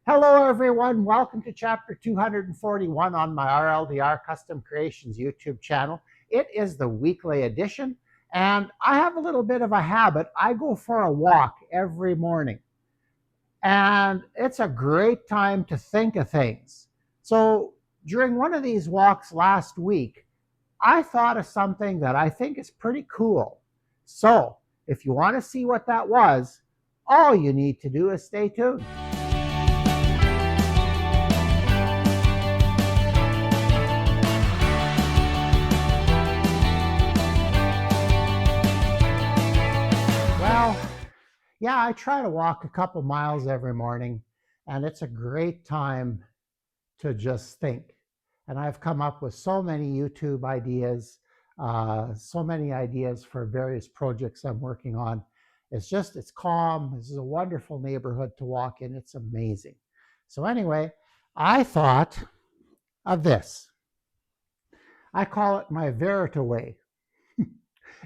Hello, everyone. Welcome to chapter 241 on my RLDR Custom Creations YouTube channel. It is the weekly edition, and I have a little bit of a habit. I go for a walk every morning, and it's a great time to think of things. So, during one of these walks last week, I thought of something that I think is pretty cool. So, if you want to see what that was, all you need to do is stay tuned. Well, yeah, I try to walk a couple miles every morning, and it's a great time to just think. And I've come up with so many YouTube ideas, so many ideas for various projects I'm working on. It's calm. This is a wonderful neighborhood to walk in. It's amazing. So, anyway, I thought of this. I call it my Veritaway.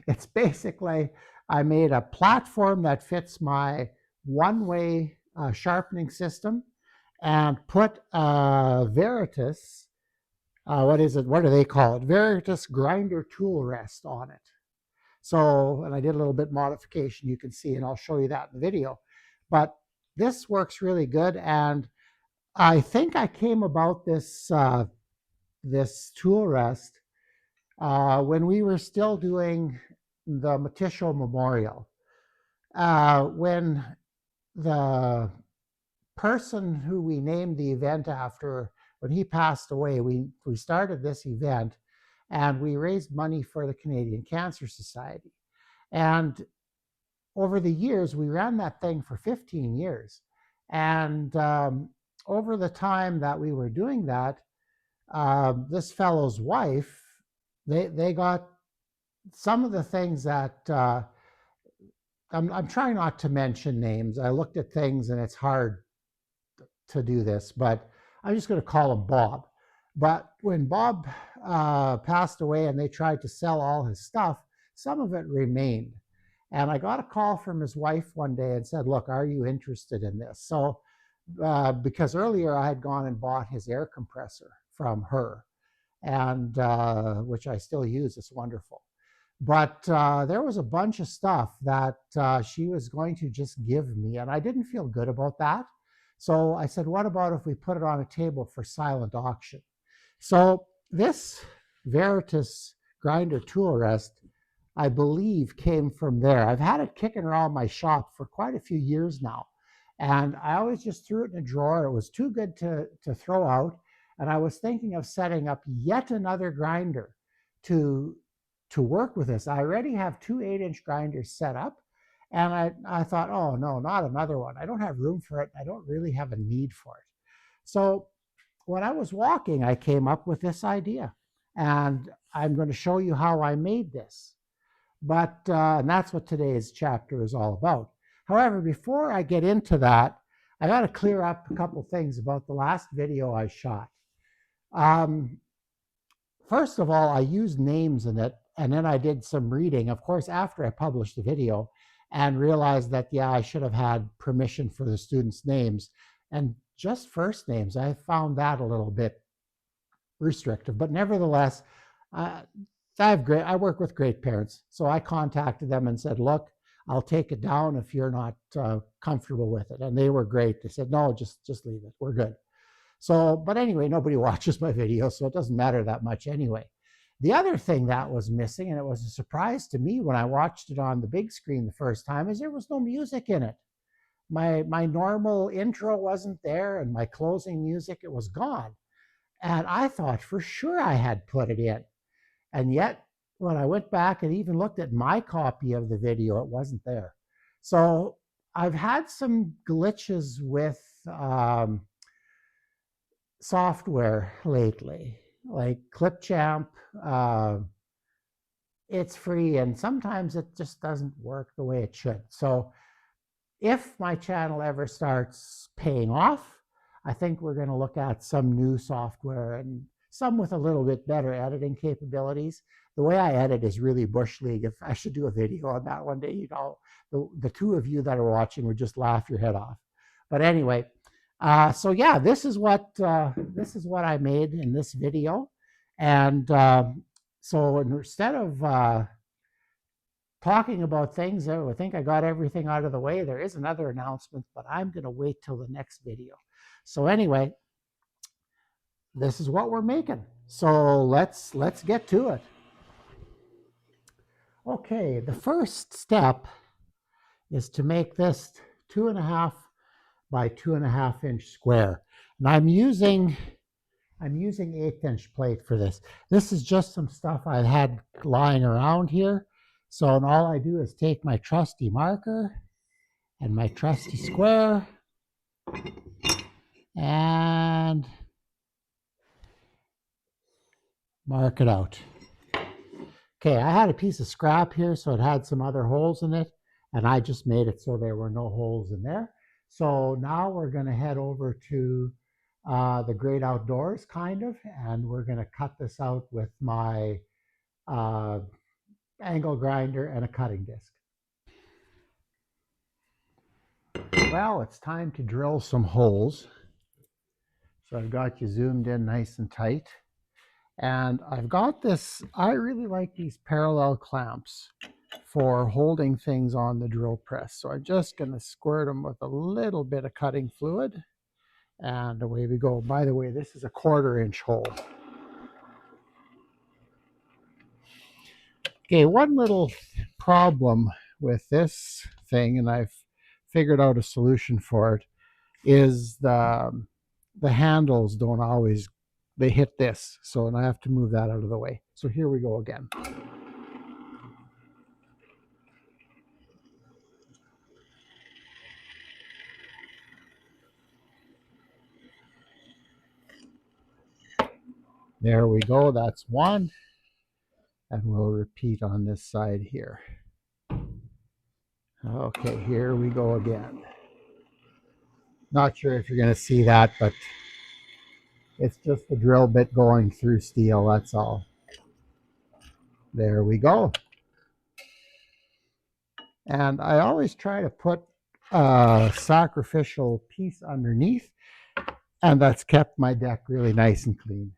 It's basically, I made a platform that fits my one-way sharpening system and put Veritas, what is it? What do they call it? Veritas grinder tool rest on it. So, and I did a little bit modification, you can see, and I'll show you that in the video. But this works really good, and I think I came about this tool rest when we were still doing the Matisho Memorial. When the person who we named the event after, when he passed away, we started this event and we raised money for the Canadian Cancer Society. And over the years, we ran that thing for 15 years. And over the time that we were doing that, this fellow's wife, they got some of the things that I'm trying not to mention names. I looked at things and it's hard to do this, but I'm just going to call him Bob. But when Bob passed away and they tried to sell all his stuff, some of it remained. And I got a call from his wife one day and said, "Look, are you interested in this?" So, because earlier I had gone and bought his air compressor from her, and which I still use. It's wonderful. But there was a bunch of stuff that she was going to just give me, and I didn't feel good about that. So I said, what about if we put it on a table for silent auction? So this Veritas grinder tool rest, I believe, came from there. I've had it kicking around my shop for quite a few years now. And I always just threw it in a drawer. It was too good to throw out. And I was thinking of setting up yet another grinder to work with this. I already have two 8-inch grinders set up. And I thought, oh, no, not another one. I don't have room for it. I don't really have a need for it. So when I was walking, I came up with this idea. And I'm going to show you how I made this. But and that's what today's chapter is all about. However, before I get into that, I got to clear up a couple things about the last video I shot. First of all, I used names in it, and then I did some reading, of course, after I published the video, and realized that, yeah, I should have had permission for the students' names. And just first names, I found that a little bit restrictive. But nevertheless, I work with great parents. So I contacted them and said, look, I'll take it down if you're not comfortable with it. And they were great. They said, no, just leave it. We're good. So, but anyway, nobody watches my videos, so it doesn't matter that much anyway. The other thing that was missing, and it was a surprise to me when I watched it on the big screen the first time, is there was no music in it. My normal intro wasn't there, and my closing music, it was gone. And I thought for sure I had put it in. And yet, when I went back and even looked at my copy of the video, it wasn't there. So I've had some glitches with software lately, like Clipchamp. It's free, and sometimes it just doesn't work the way it should. So if my channel ever starts paying off, I think we're going to look at some new software, and some with a little bit better editing capabilities. The way I edit is really Bush League. If I should do a video on that one day, the two of you that are watching would just laugh your head off. But anyway, So yeah, this is what I made in this video, and so instead of talking about things, I think I got everything out of the way. There is another announcement, but I'm going to wait till the next video. So anyway, this is what we're making. So let's get to it. Okay, the first step is to make this 2.5 by 2.5 inch square, and I'm using 1/8 inch plate for this. This is just some stuff I had lying around here. So and all I do is take my trusty marker and my trusty square and mark it out. Okay, I had a piece of scrap here, so it had some other holes in it, and I just made it so there were no holes in there. So now we're going to head over to the great outdoors, kind of, and we're going to cut this out with my uh, angle grinder and a cutting disc. Well, it's time to drill some holes. So I've got you zoomed in nice and tight. And I've got this, I really like these parallel clamps for holding things on the drill press. So I'm just going to squirt them with a little bit of cutting fluid. And away we go. By the way, this is a 1/4 inch hole. Okay, one little problem with this thing, and I've figured out a solution for it, is the handles don't always, they hit this. So and I have to move that out of the way. So here we go again. There we go. That's one. And we'll repeat on this side here. Okay, here we go again. Not sure if you're going to see that, but it's just the drill bit going through steel, that's all. There we go. And I always try to put a sacrificial piece underneath, and that's kept my deck really nice and clean.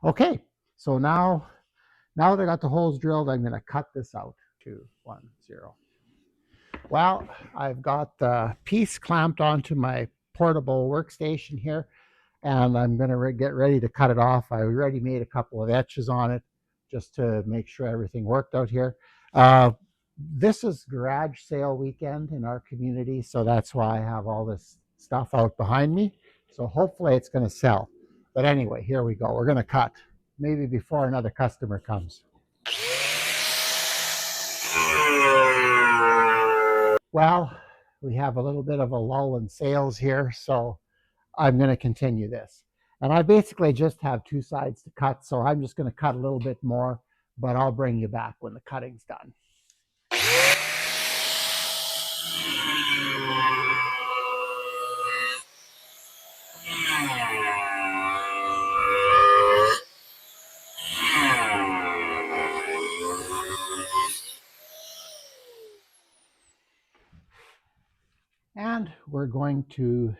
Okay, so now that I got the holes drilled, I'm going to cut this out. 2, 1, 0. Well, I've got the piece clamped onto my portable workstation here, and I'm going to get ready to cut it off. I already made a couple of etches on it just to make sure everything worked out here. This is garage sale weekend in our community, so that's why I have all this stuff out behind me. So hopefully it's going to sell. But anyway, here we go. We're going to cut, maybe before another customer comes. Well, we have a little bit of a lull in sales here, so I'm going to continue this. And I basically just have 2 sides to cut, so I'm just going to cut a little bit more, but I'll bring you back when the cutting's done. And we're going to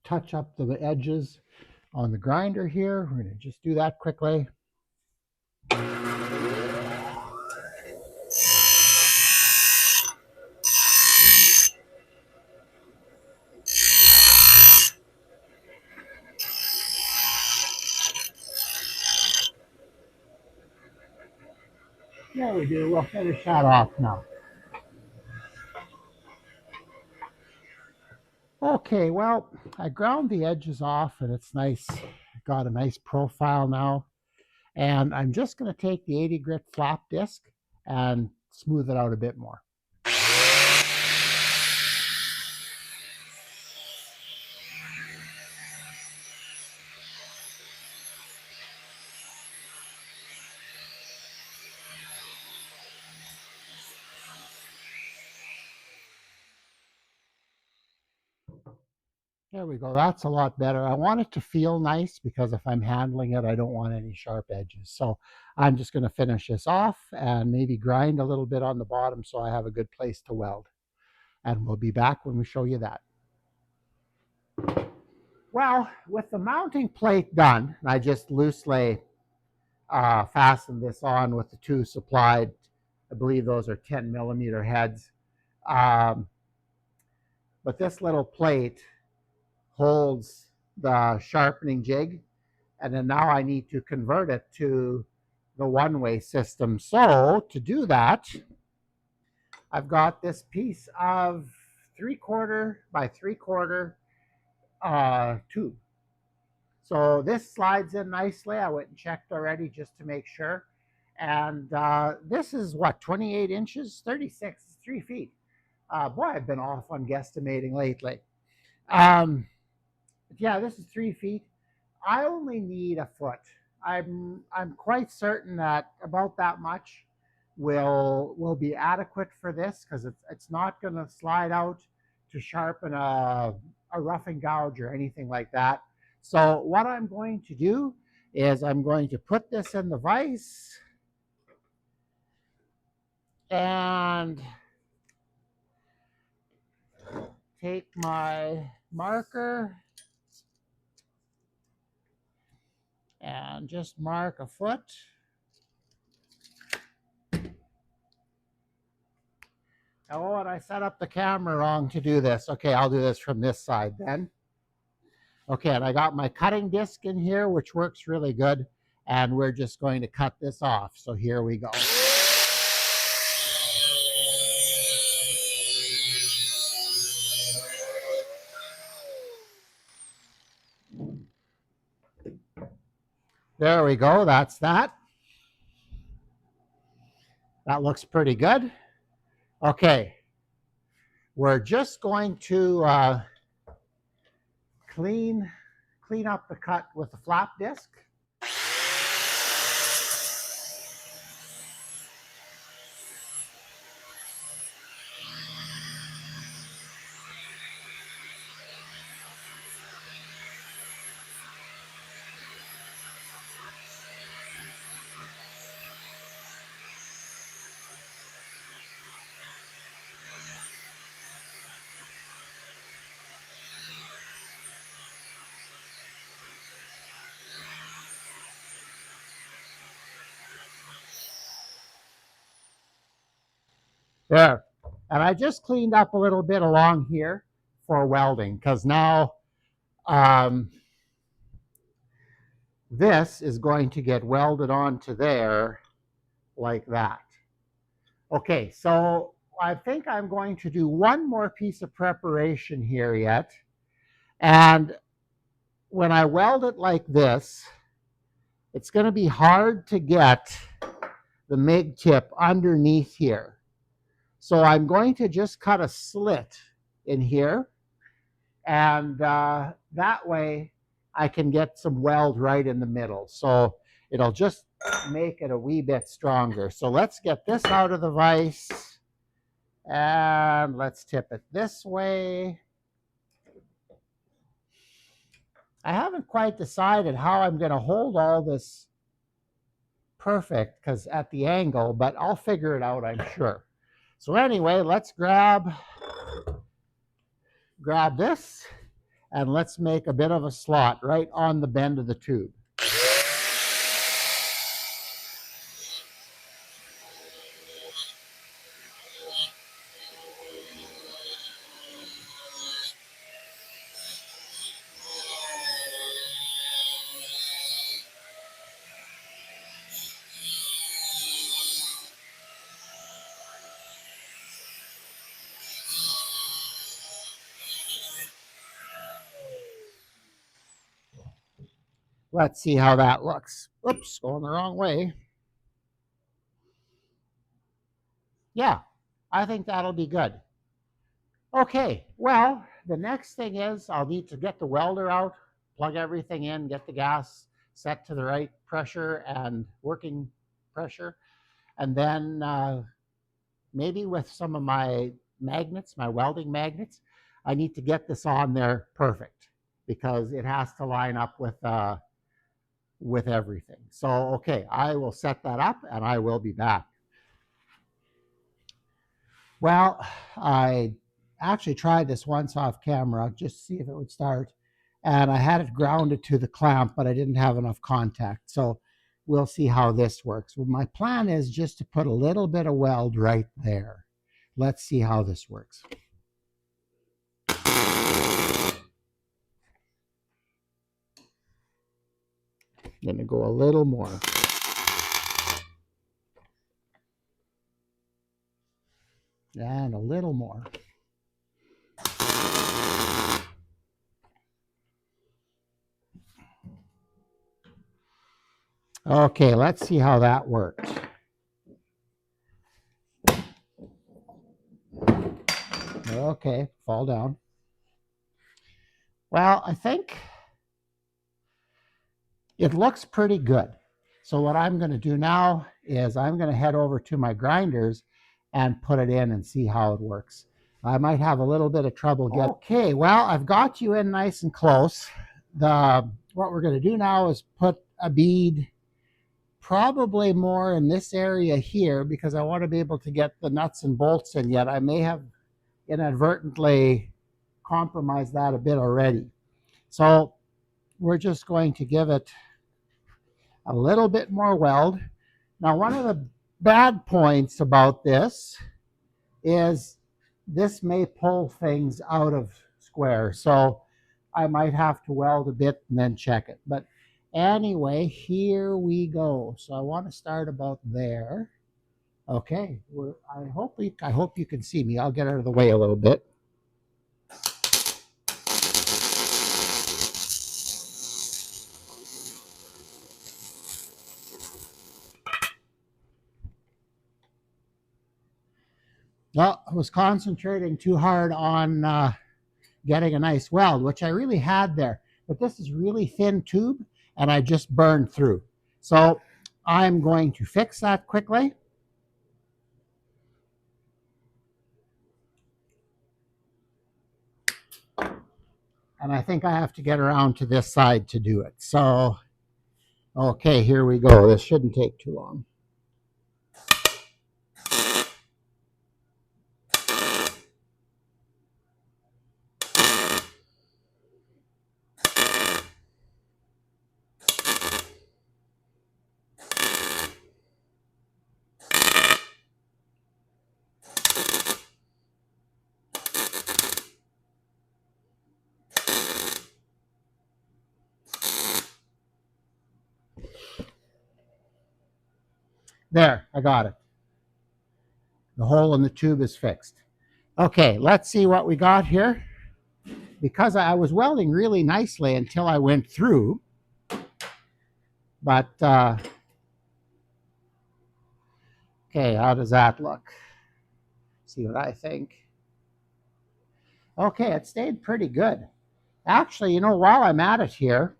touch up the edges on the grinder here. We're going to just do that quickly. There we do. We'll finish that off now. Okay, well, I ground the edges off and it's nice. Got a nice profile now. And I'm just going to take the 80 grit flap disc and smooth it out a bit more. There we go. That's a lot better. I want it to feel nice because if I'm handling it, I don't want any sharp edges. So I'm just going to finish this off and maybe grind a little bit on the bottom so I have a good place to weld. And we'll be back when we show you that. Well, with the mounting plate done, I just loosely fastened this on with the two supplied, I believe those are 10 millimeter heads. Um, but this little plate holds the sharpening jig, and then now I need to convert it to the one-way system. So to do that, I've got this piece of 3/4 by 3/4 tube. So this slides in nicely. I went and checked already just to make sure. And this is what, 28 inches, 36, 3 feet. Boy, I've been off on guesstimating lately. But yeah, this is 3 feet. I only need a foot. I'm quite certain that about that much will be adequate for this, because it's not going to slide out to sharpen a roughing gouge or anything like that. So what I'm going to do is I'm going to put this in the vise and take my marker and just mark a foot. Oh, and I set up the camera wrong to do this. Okay, I'll do this from this side then. Okay, and I got my cutting disc in here, which works really good. And we're just going to cut this off. So here we go. There we go. That's that. That looks pretty good. Okay. We're just going to clean up the cut with the flap disc. There. And I just cleaned up a little bit along here for welding, because now this is going to get welded onto there like that. Okay, so I think I'm going to do one more piece of preparation here yet. And when I weld it like this, it's going to be hard to get the MIG tip underneath here. So I'm going to just cut a slit in here, and that way I can get some weld right in the middle. So it'll just make it a wee bit stronger. So let's get this out of the vise, and let's tip it this way. I haven't quite decided how I'm going to hold all this perfect, because at the angle, but I'll figure it out, I'm sure. So anyway, let's grab this, and let's make a bit of a slot right on the bend of the tube. Let's see how that looks. Oops, going the wrong way. Yeah, I think that'll be good. Okay, well, the next thing is I'll need to get the welder out, plug everything in, get the gas set to the right pressure and working pressure. And then maybe with some of my magnets, my welding magnets, I need to get this on there perfect, because it has to line up with everything. So, okay, I will set that up and I will be back. Well, I actually tried this once off camera just to see if it would start. and I had it grounded to the clamp, but I didn't have enough contact. So we'll see how this works. Well, my plan is just to put a little bit of weld right there. Let's see how this works. Going to go a little more. And a little more. Okay, let's see how that works. Okay, fall down. Well, I think it looks pretty good. So what I'm going to do now is I'm going to head over to my grinders and put it in and see how it works. I might have a little bit of trouble getting. Okay, well, I've got you in nice and close. What we're going to do now is put a bead probably more in this area here because I want to be able to get the nuts and bolts in yet. I may have inadvertently compromised that a bit already. So we're just going to give it a little bit more weld. Now, one of the bad points about this is this may pull things out of square. So I might have to weld a bit and then check it. But anyway, here we go. So I want to start about there. Okay, I hope you can see me. I'll get out of the way a little bit. Well, I was concentrating too hard on getting a nice weld, which I really had there. But this is really thin tube, and I just burned through. So I'm going to fix that quickly. And I think I have to get around to this side to do it. So, okay, here we go. This shouldn't take too long. There, I got it. The hole in the tube is fixed. Okay, let's see what we got here. Because I was welding really nicely until I went through, but okay, how does that look? See what I think. Okay, it stayed pretty good. Actually, you know, while I'm at it here,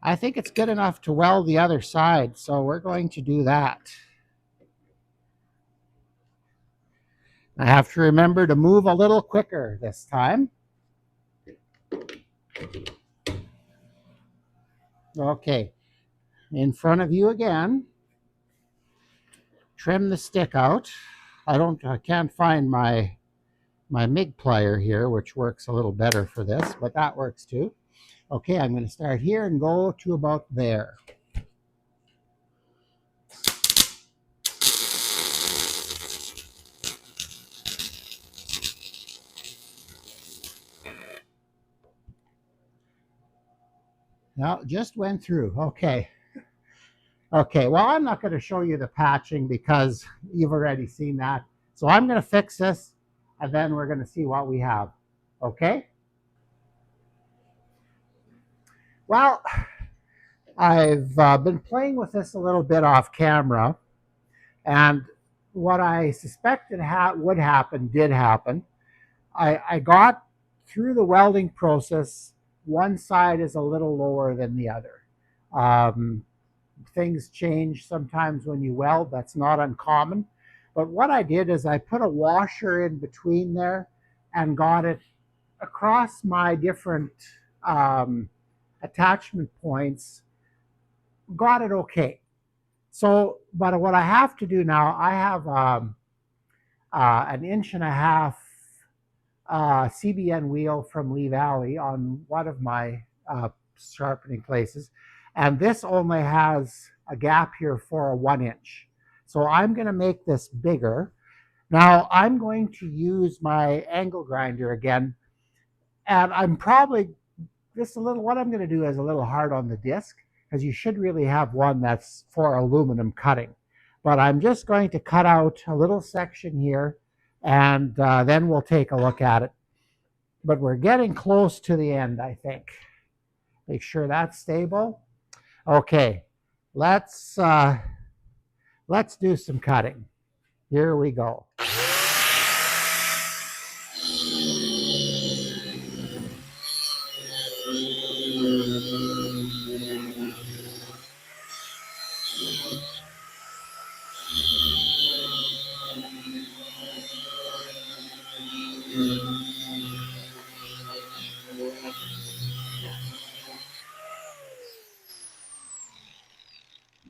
I think it's good enough to weld the other side, so we're going to do that. I have to remember to move a little quicker this time. Okay, in front of you again. Trim the stick out. I can't find my MIG plier here, which works a little better for this, but that works too. Okay, I'm going to start here and go to about there. Now, just went through. Okay. Okay, well, I'm not going to show you the patching because you've already seen that. So I'm going to fix this, and then we're going to see what we have. Okay? Well, I've been playing with this a little bit off camera, and what I suspected would happen did happen. I got through the welding process. One side is a little lower than the other. Things change sometimes when you weld. That's not uncommon. But what I did is I put a washer in between there and got it across my different attachment points. Got it okay. So, but what I have to do now, I have an 1.5 inch CBN wheel from Lee Valley on one of my sharpening places. And this only has a gap here for a 1 inch. So I'm going to make this bigger. Now I'm going to use my angle grinder again. And I'm probably just a little, what I'm going to do is a little hard on the disc, because you should really have one that's for aluminum cutting. But I'm just going to cut out a little section here, and then we'll take a look at it. But we're getting close to the end, I think. Make sure that's stable. Okay, let's do some cutting. Here we go.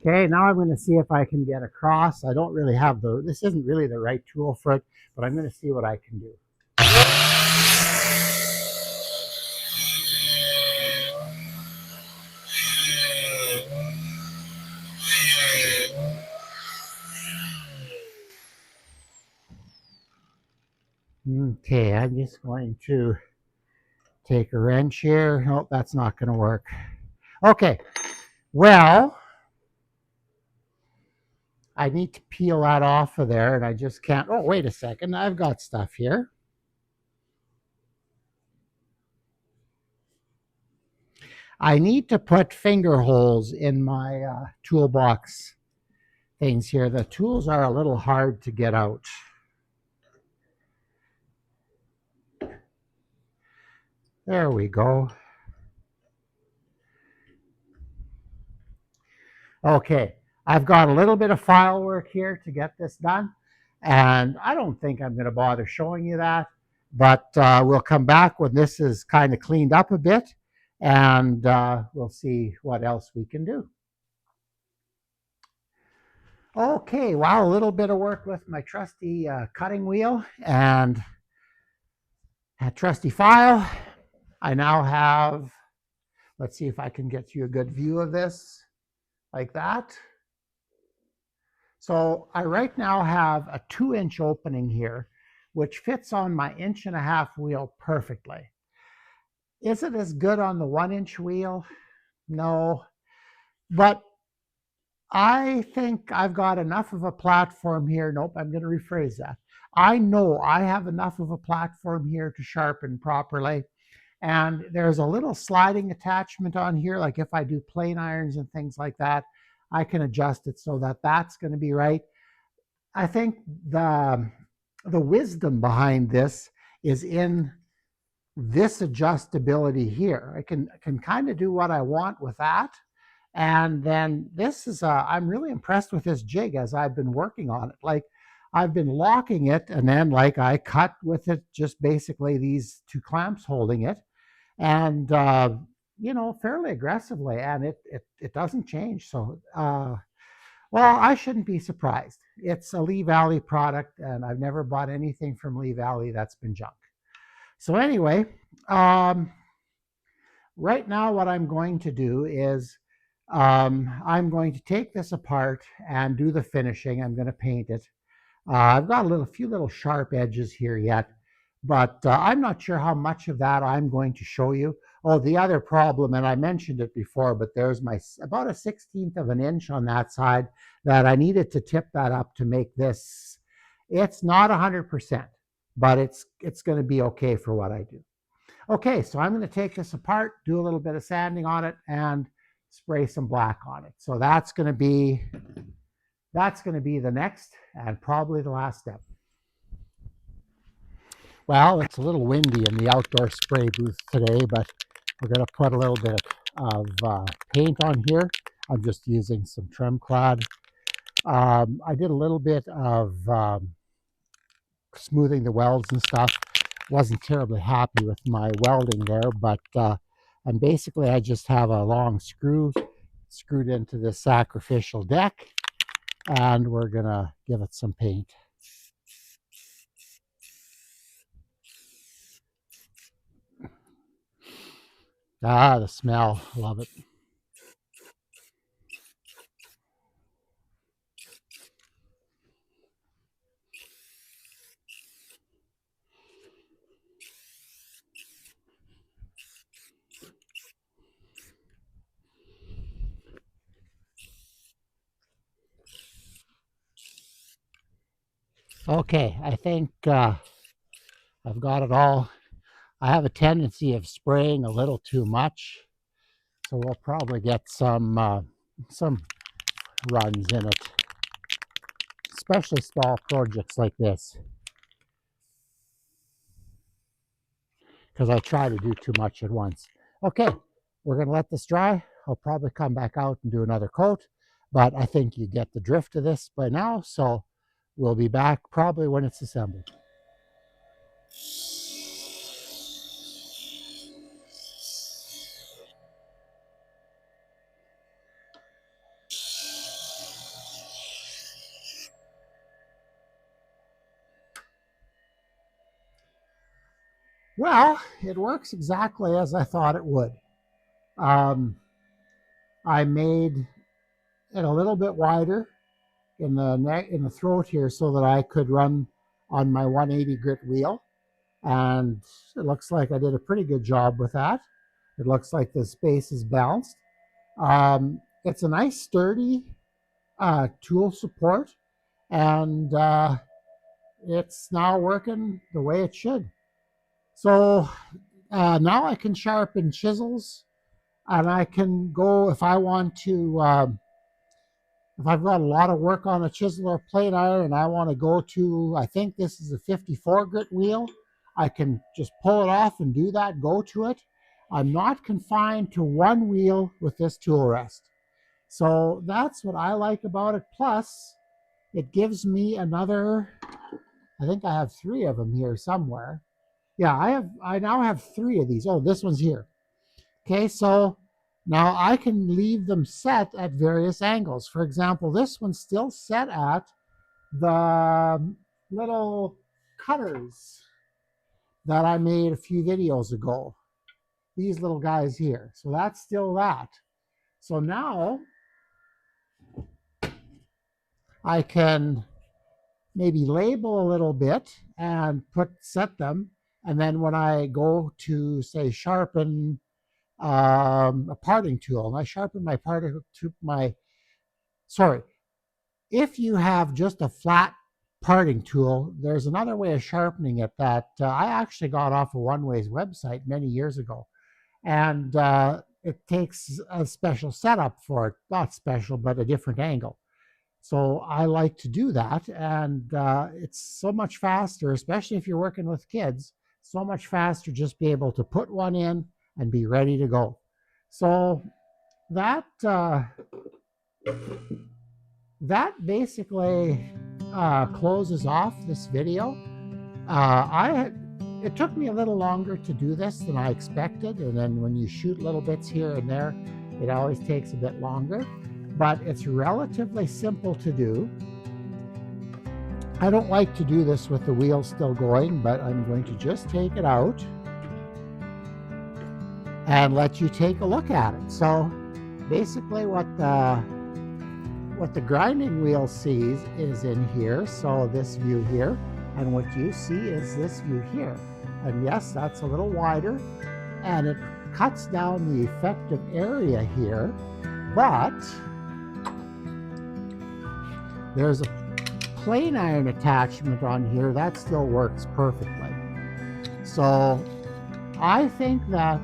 Okay, now I'm going to see if I can get across. I don't really have this isn't really the right tool for it, but I'm going to see what I can do. Okay, I'm just going to take a wrench here. Nope, that's not going to work. Okay, well, I need to peel that off of there, and I just can't. Oh, wait a second. I've got stuff here. I need to put finger holes in my toolbox things here. The tools are a little hard to get out. There we go. Okay, I've got a little bit of file work here to get this done, and I don't think I'm going to bother showing you that, but we'll come back when this is kind of cleaned up a bit, and we'll see what else we can do. Okay, well, a little bit of work with my trusty cutting wheel and a trusty file. I now have, let's see if I can get you a good view of this, like that. So I right now have a 2-inch opening here, which fits on my 1.5-inch wheel perfectly. Is it as good on the 1-inch wheel? No, but I think I've got enough of a platform here. Nope, I'm going to rephrase that. I know I have enough of a platform here to sharpen properly. And there's a little sliding attachment on here, like if I do plane irons and things like that, I can adjust it so that that's going to be right. I think the wisdom behind this is in this adjustability here. I can kind of do what I want with that. And then this is, I'm really impressed with this jig as I've been working on it. Like I've been locking it, and then like I cut with it, just basically these 2 clamps holding it, and you know, fairly aggressively, and it doesn't change. So well, I shouldn't be surprised. It's a Lee Valley product, and I've never bought anything from Lee Valley that's been junk. So anyway, right now what I'm going to do is I'm going to take this apart and do the finishing. I'm going to paint it. I've got a few little sharp edges here yet, but I'm not sure how much of that I'm going to show you. Oh, the other problem, and I mentioned it before, but there's about a 1/16 of an inch on that side that I needed to tip that up to make this. It's not 100%, but it's going to be okay for what I do. Okay, so I'm going to take this apart, do a little bit of sanding on it, and spray some black on it. So that's going to be the next and probably the last step. Well, it's a little windy in the outdoor spray booth today, but we're going to put a little bit of paint on here. I'm just using some trim cloth. I did a little bit of smoothing the welds and stuff. Wasn't terribly happy with my welding there, but and basically I just have a long screw screwed into this sacrificial deck, and we're gonna give it some paint. Ah, the smell. Love it. Okay, I think I've got it all. I have a tendency of spraying a little too much, so we'll probably get some runs in it, especially small projects like this, because I try to do too much at once. Okay, we're going to let this dry. I'll probably come back out and do another coat, but I think you get the drift of this by now, so we'll be back probably when it's assembled. Well, it works exactly as I thought it would. Um, I made it a little bit wider in the neck, in the throat here, so that I could run on my 180 grit wheel, and it looks like I did a pretty good job with that. It looks like the space is balanced. It's a nice sturdy tool support, and it's now working the way it should. So now I can sharpen chisels, and I can go if I want to. If I've got a lot of work on a chisel or plate iron and I want to go to, I think this is a 54 grit wheel, I can just pull it off and do that, go to it. I'm not confined to one wheel with this tool rest. So that's what I like about it. Plus, it gives me another, I think I have 3 of them here somewhere. Yeah, I now have 3 of these. Oh, this one's here. Okay, so now I can leave them set at various angles. For example, this one's still set at the little cutters that I made a few videos ago. These little guys here. So that's still that. So now I can maybe label a little bit and set them. And then when I go to, say, sharpen a parting tool, and I sharpen my parting to sorry, if you have just a flat parting tool, there's another way of sharpening it that I actually got off of One-Way's website many years ago. And it takes a special setup for it. Not special, but a different angle. So I like to do that. And it's so much faster, especially if you're working with kids, so much faster just be able to put one in and be ready to go. So that that basically closes off this video. It took me a little longer to do this than I expected, and then when you shoot little bits here and there, it always takes a bit longer, but it's relatively simple to do. I don't like to do this with the wheel still going, but I'm going to just take it out and let you take a look at it. So basically what the grinding wheel sees is in here, so this view here, and what you see is this view here. And yes, that's a little wider, and it cuts down the effective area here, but there's a plain iron attachment on here that still works perfectly. So I think that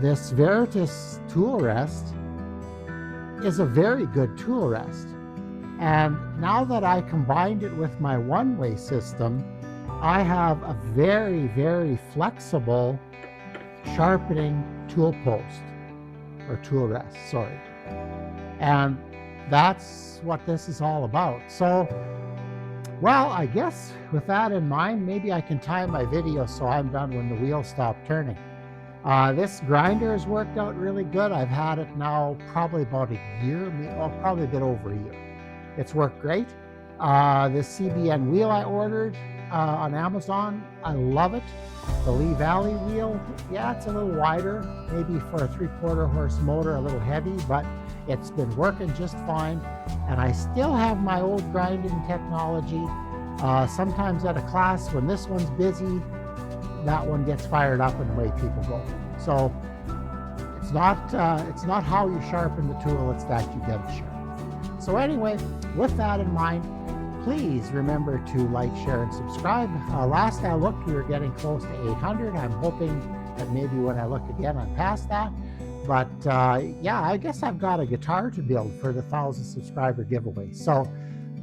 this Veritas tool rest is a very good tool rest. And now that I combined it with my one-way system, I have a very, very flexible sharpening tool post, or tool rest, sorry. And that's what this is all about. So, well, I guess with that in mind, maybe I can time my video so I'm done when the wheels stop turning. This grinder has worked out really good. I've had it now probably about a year, well, probably a bit over a year. It's worked great. This CBN wheel I ordered, on Amazon. I love it. The Lee Valley wheel, yeah, it's a little wider, maybe for a 3/4 horse motor, a little heavy, but it's been working just fine. And I still have my old grinding technology. Sometimes at a class, when this one's busy, that one gets fired up and away people go. So it's not how you sharpen the tool, it's that you get it sharp. So anyway, with that in mind, please remember to like, share, and subscribe. Last I looked, we were getting close to 800. I'm hoping that maybe when I look again, I'm past that. But yeah, I guess I've got a guitar to build for the 1,000 subscriber giveaway. So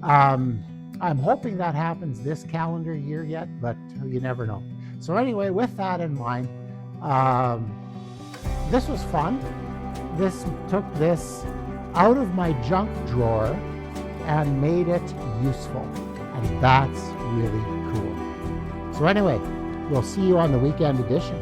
I'm hoping that happens this calendar year yet, but you never know. So anyway, with that in mind, this was fun. This took this out of my junk drawer and made it useful. And that's really cool. So anyway, we'll see you on the weekend edition.